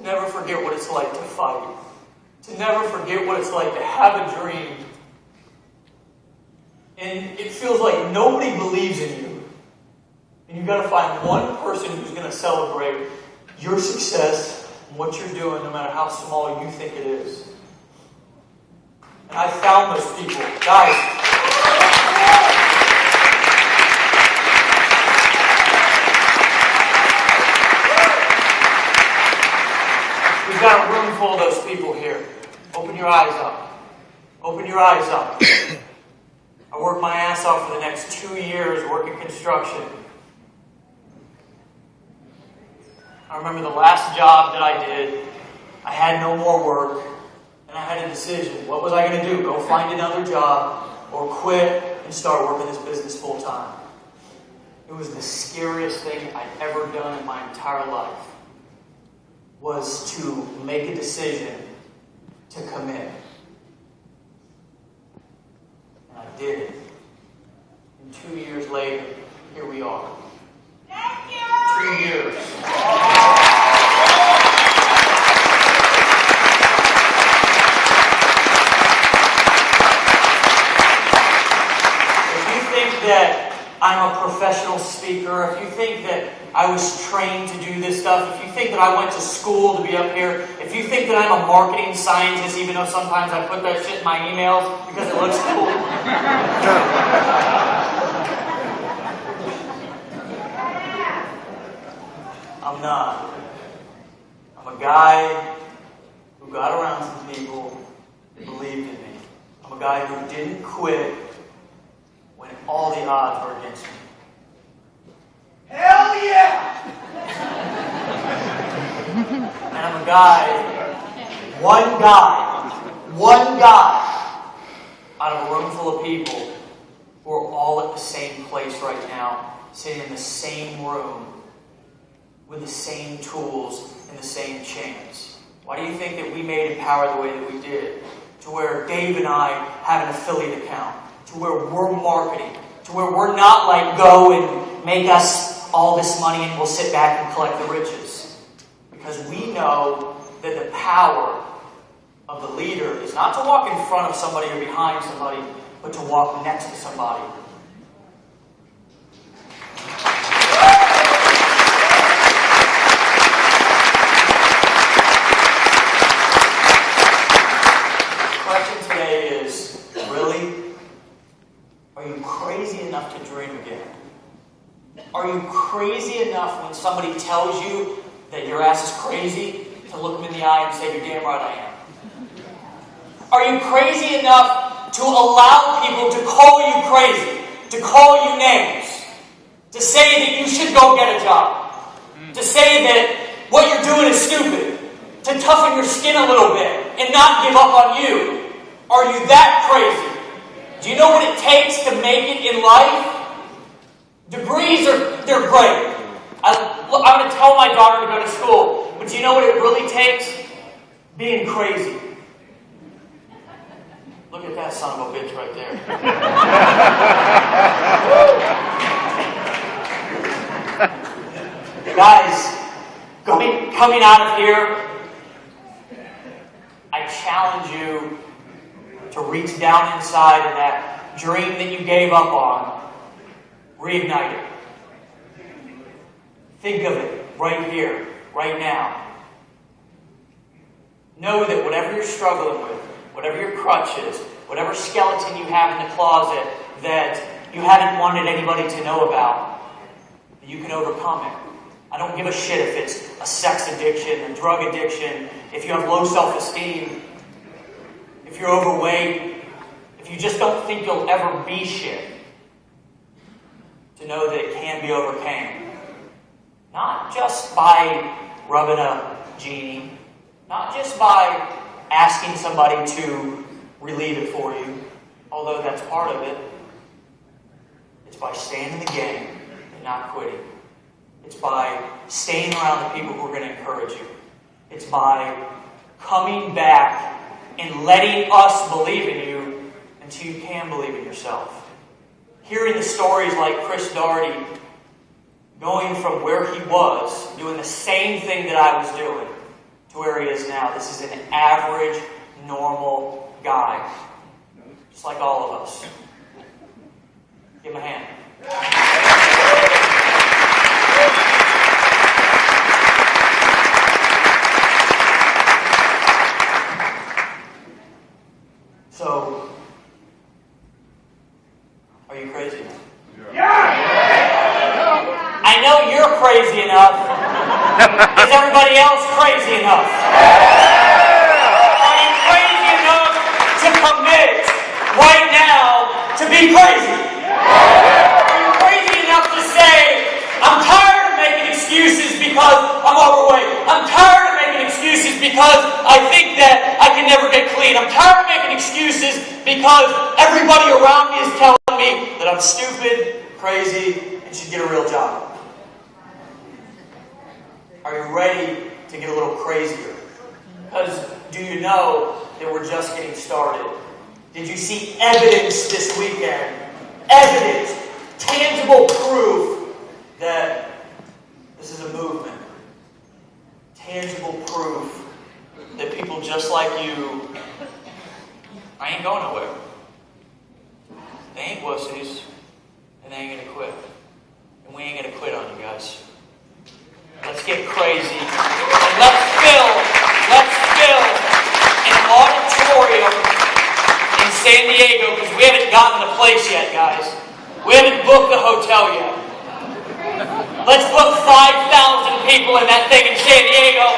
never forget what it's like to fight, to never forget what it's like to have a dream. And it feels like nobody believes in you. And you've got to find one person who's going to celebrate your success and what you're doing, no matter how small you think it is. And I found those people. Guys, we've got a room full of those people here. Open your eyes up. Open your eyes up. I worked my ass off for the next 2 years working construction. I remember the last job that I did, I had no more work, and I had a decision. What was I going to do? Go find another job, or quit and start working this business full time? It was the scariest thing I'd ever done in my entire life, was to make a decision to commit. And I did it. And 2 years later, here we are. 2 years. That I'm a professional speaker, if you think that I was trained to do this stuff, if you think that I went to school to be up here, if you think that I'm a marketing scientist, even though sometimes I put that shit in my emails because it looks cool. I'm not. I'm a guy who got around some people that believed in me. I'm a guy who didn't quit when all the odds were against me. Hell yeah! And I'm a guy, one guy, out of a room full of people who are all at the same place right now, sitting in the same room, with the same tools and the same chance. Why do you think that we made Empower the way that we did? To where Dave and I have an affiliate account. To where we're marketing, to where we're not like, go and make us all this money and we'll sit back and collect the riches. Because we know that the power of the leader is not to walk in front of somebody or behind somebody, but to walk next to somebody. The question today is, really? Are you crazy enough to dream again? Are you crazy enough when somebody tells you that your ass is crazy to look them in the eye and say, you're damn right I am? Are you crazy enough to allow people to call you crazy, to call you names, to say that you should go get a job, to say that what you're doing is stupid, to toughen your skin a little bit and not give up on you? Are you that crazy? Do you know what it takes to make it in life? Degrees they're great. I'm going to tell my daughter to go to school, but do you know what it really takes? Being crazy. Look at that son of a bitch right there. Guys, coming out of here, I challenge you to reach down inside and that dream that you gave up on, reignite it. Think of it right here, right now. Know that whatever you're struggling with, whatever your crutch is, whatever skeleton you have in the closet that you haven't wanted anybody to know about, you can overcome it. I don't give a shit if it's a sex addiction, a drug addiction, if you have low self-esteem, if you're overweight, if you just don't think you'll ever be shit. To know that it can be overcome. Not just by rubbing a genie, not just by asking somebody to relieve it for you, although that's part of it. It's by staying in the game and not quitting. It's by staying around the people who are going to encourage you. It's by coming back and letting us believe in you until you can believe in yourself. Hearing the stories like Chris Daugherty going from where he was, doing the same thing that I was doing, to where he is now. This is an average, normal guy. Just like all of us. Give him a hand. So, are you crazy enough? I know you're crazy enough. Is everybody else crazy enough? Are you crazy enough to commit right now to be crazy? Are you crazy enough to say, I'm tired of making excuses because I'm overweight. I'm tired of making excuses because I think that I can never get clean. I'm tired of making excuses because everybody around me is telling me that I'm stupid, crazy, and should get a real job. Are you ready to get a little crazier? Because do you know that we're just getting started? Did you see evidence this weekend? Evidence, tangible proof that this is a movement. Tangible proof that people just like you, I ain't going nowhere. They ain't wussies, and they ain't gonna quit. And we ain't gonna quit on you guys. Let's get crazy. And let's fill an auditorium in San Diego, because we haven't gotten the place yet, guys. We haven't booked the hotel yet. Let's book 5,000 people in that thing in San Diego.